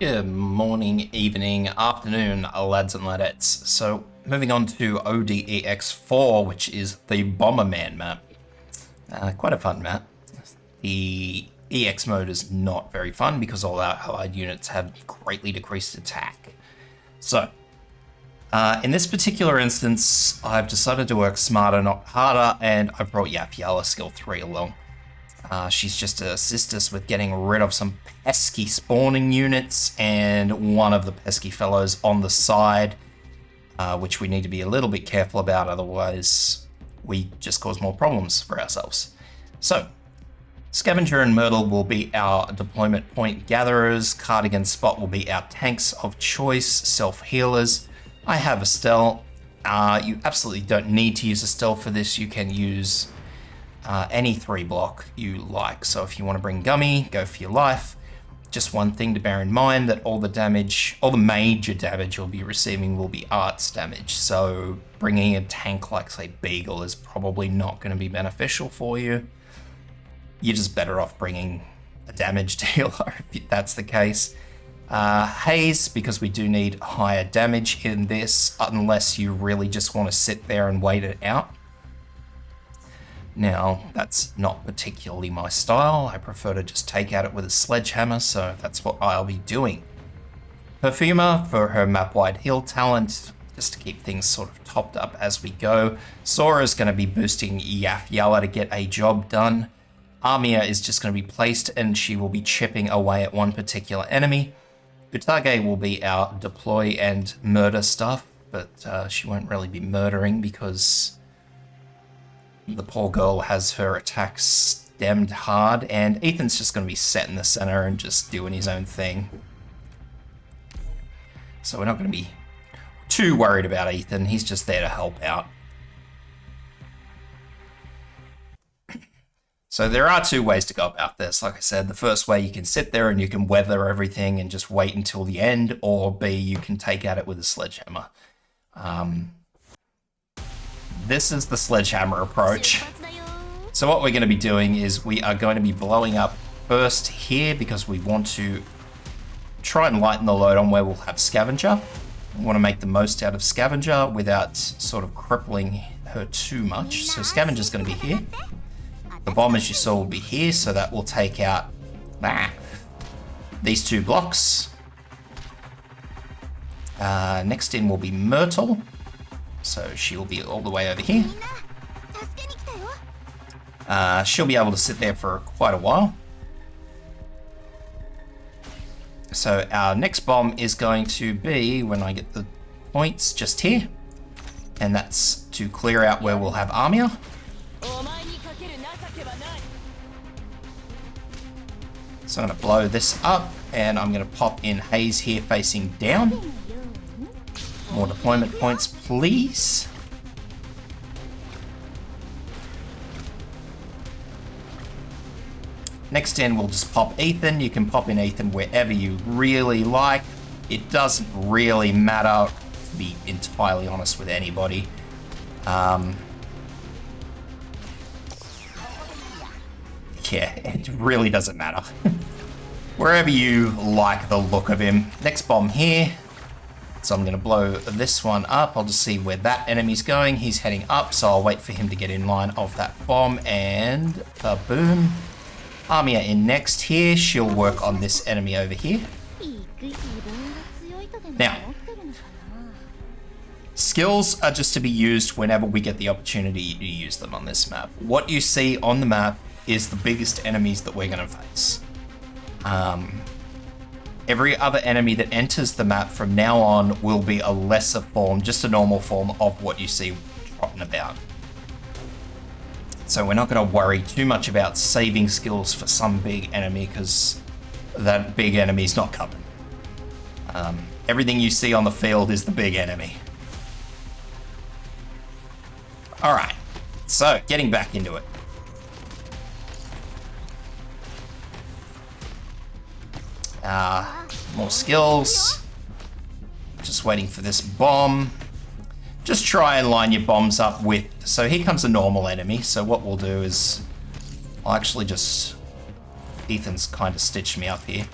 Good morning, evening, afternoon, lads and ladettes. So, moving on to OD-EX-4, which is the Bomberman map. Quite a fun map. The EX mode is not very fun because all our allied units have greatly decreased attack. So, in this particular instance, I've decided to work smarter, not harder, and I've brought Yapyala skill 3 along. She's just to assist us with getting rid of some pesky spawning units and one of the pesky fellows on the side, which we need to be a little bit careful about, otherwise we just cause more problems for ourselves. So, Scavenger and Myrtle will be our deployment point gatherers, Cardigan Spot will be our tanks of choice, self-healers. I have Estelle. You absolutely don't need to use Estelle for this, you can use any 3 block you like. So if you want to bring Gummy, go for your life. Just one thing to bear in mind, that all the damage, all the major damage you'll be receiving will be arts damage. So bringing a tank like, say, Beagle is probably not going to be beneficial for you. You're just better off bringing a damage dealer if that's the case. Haze, because we do need higher damage in this, unless you really just want to sit there and wait it out. Now, that's not particularly my style. I prefer to just take at it with a sledgehammer, so that's what I'll be doing. Perfumer for her map-wide heal talent, just to keep things sort of topped up as we go. Sora's going to be boosting Yapyala to get a job done. Armia is just going to be placed and she will be chipping away at one particular enemy. Utage will be our deploy and murder stuff, but she won't really be murdering because the poor girl has her attacks stemmed hard, and Ethan's just going to be set in the center and just doing his own thing. So we're not going to be too worried about Ethan, he's just there to help out. So there are 2 ways to go about this. Like I said, the first way, you can sit there and you can weather everything and just wait until the end, or B, you can take at it with a sledgehammer. This is the sledgehammer approach. So what we're going to be doing is we are going to be blowing up first here because we want to try and lighten the load on where we'll have Scavenger. We want to make the most out of Scavenger without sort of crippling her too much. So Scavenger's going to be here. The bomb, as you saw, will be here, so that will take out these 2 blocks. Next in will be Myrtle. So she'll be all the way over here. She'll be able to sit there for quite a while. So our next bomb is going to be, when I get the points, just here. And that's to clear out where we'll have Armia. So I'm going to blow this up, and I'm going to pop in Haze here facing down. More deployment points, please. Next in, we'll just pop Ethan. You can pop in Ethan wherever you really like. It doesn't really matter, to be entirely honest with anybody. Yeah, it really doesn't matter. Wherever you like the look of him. Next bomb here. So I'm going to blow this one up. I'll just see where that enemy's going. He's heading up, so I'll wait for him to get in line of that bomb, and boom. Armia in next here. She'll work on this enemy over here. Now, skills are just to be used whenever we get the opportunity to use them on this map. What you see on the map is the biggest enemies that we're going to face. Every other enemy that enters the map from now on will be a lesser form, just a normal form of what you see trotting about. So we're not going to worry too much about saving skills for some big enemy, because that big enemy's not coming. Everything you see on the field is the big enemy. Alright, so getting back into it. More skills. Just waiting for this bomb. Just try and line your bombs up with... So here comes a normal enemy. So what we'll do is... I'll actually just... Ethan's kind of stitched me up here.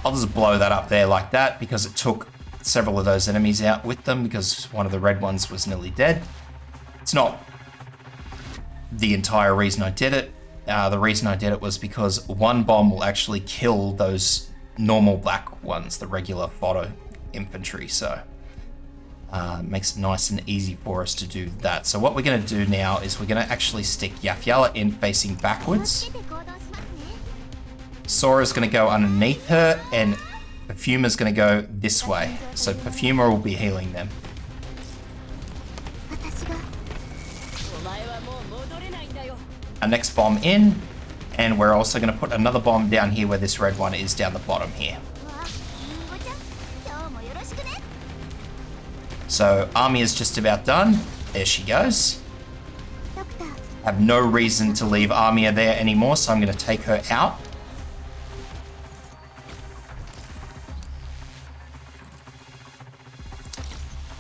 I'll just blow that up there like that because it took several of those enemies out with them because one of the red ones was nearly dead. It's not the entire reason I did it. The reason I did it was because one bomb will actually kill those normal black ones, the regular photo infantry, so it makes it nice and easy for us to do that. So what we're going to do now is we're going to actually stick Yafyala in facing backwards. Sora's going to go underneath her, and Perfumer's going to go this way. So Perfumer will be healing them. Our next bomb in, and we're also going to put another bomb down here where this red one is down the bottom here. So Army is just about done. There she goes. I have no reason to leave Armia there anymore, so I'm going to take her out.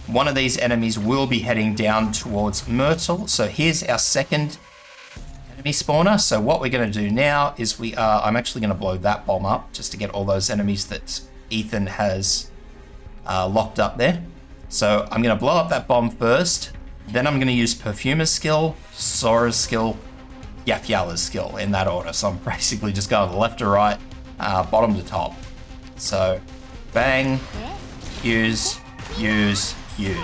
One of these enemies will be heading down towards Myrtle. So here's our second enemy spawner. So what we're going to do now is I'm actually going to blow that bomb up just to get all those enemies that Ethan has locked up there. So I'm going to blow up that bomb first. Then I'm going to use Perfumer's skill, Sora's skill, Yafyala's skill in that order. So I'm basically just going left to right, bottom to top. So bang, use. I'm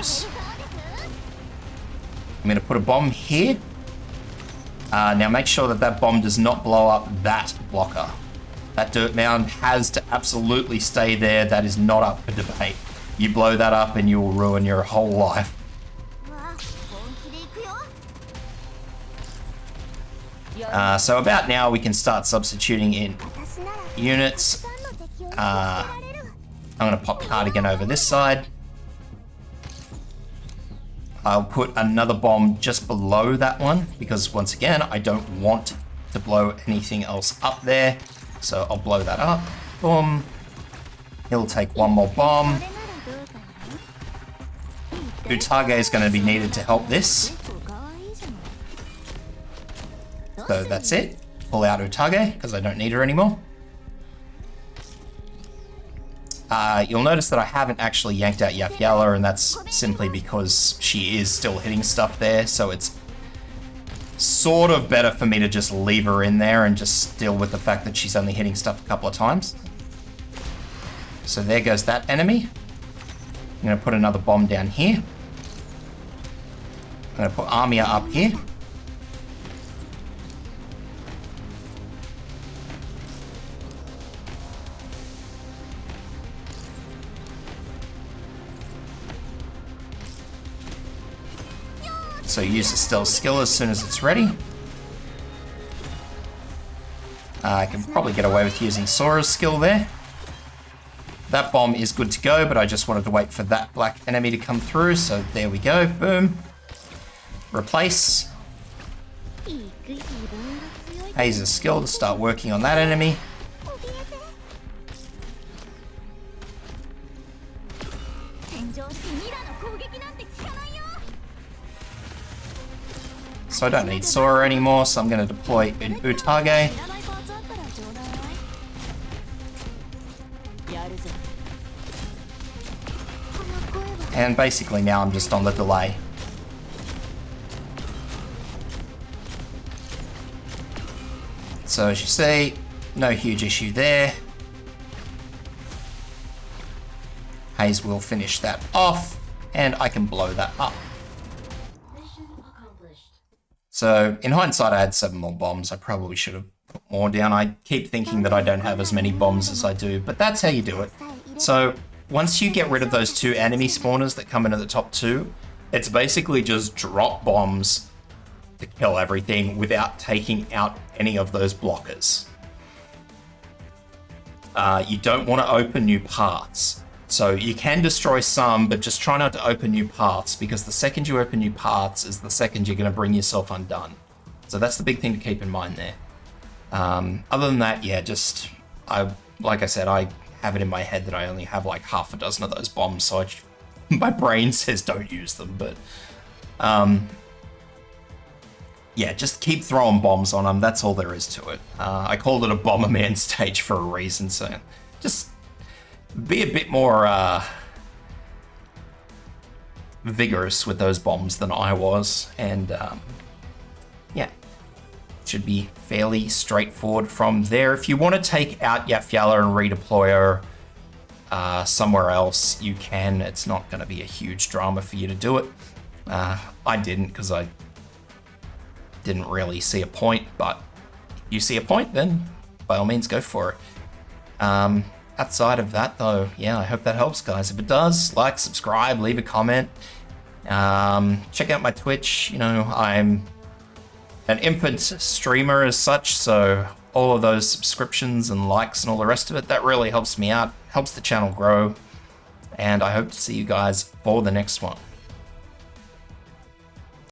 going to put a bomb here. Now make sure that that bomb does not blow up that blocker. That dirt mound has to absolutely stay there. That is not up for debate. You blow that up and you will ruin your whole life. So about now we can start substituting in units. I'm going to pop Cardigan over this side. I'll put another bomb just below that one because once again I don't want to blow anything else up there. So I'll blow that up. Boom. He'll take one more bomb. Utage is going to be needed to help this. So that's it. Pull out Utage because I don't need her anymore. You'll notice that I haven't actually yanked out Yafyala, and that's simply because she is still hitting stuff there, so it's sort of better for me to just leave her in there and just deal with the fact that she's only hitting stuff a couple of times. So there goes that enemy. I'm going to put another bomb down here. I'm going to put Armia up here. So use the stealth skill as soon as it's ready. I can probably get away with using Sora's skill there. That bomb is good to go, but I just wanted to wait for that black enemy to come through, so there we go, boom. Replace. Haze's skill to start working on that enemy. So I don't need Sora anymore, so I'm going to deploy Utage. And basically now I'm just on the delay. So as you see, no huge issue there. Haze will finish that off, and I can blow that up. So in hindsight, I had 7 more bombs. I probably should have put more down. I keep thinking that I don't have as many bombs as I do, but that's how you do it. So once you get rid of those 2 enemy spawners that come in at the top 2, it's basically just drop bombs to kill everything without taking out any of those blockers. You don't want to open new paths. So you can destroy some, but just try not to open new paths, because the second you open new paths is the second you're going to bring yourself undone. So that's the big thing to keep in mind there. Other than that, yeah, like I said, I have it in my head that I only have like half a dozen of those bombs, so my brain says don't use them, but yeah, just keep throwing bombs on them. That's all there is to it. I called it a Bomberman stage for a reason, so just be a bit more vigorous with those bombs than I was, and yeah, should be fairly straightforward from there. If you want to take out Yafyala and redeploy her somewhere else, you can. It's not going to be a huge drama for you to do it. I didn't, because I didn't really see a point, but if you see a point, then by all means go for it. Outside of that though, yeah, I hope that helps, guys. If it does, like, subscribe, leave a comment. Check out my Twitch. You know, I'm an infant streamer as such, so all of those subscriptions and likes and all the rest of it, that really helps me out, helps the channel grow, and I hope to see you guys for the next one.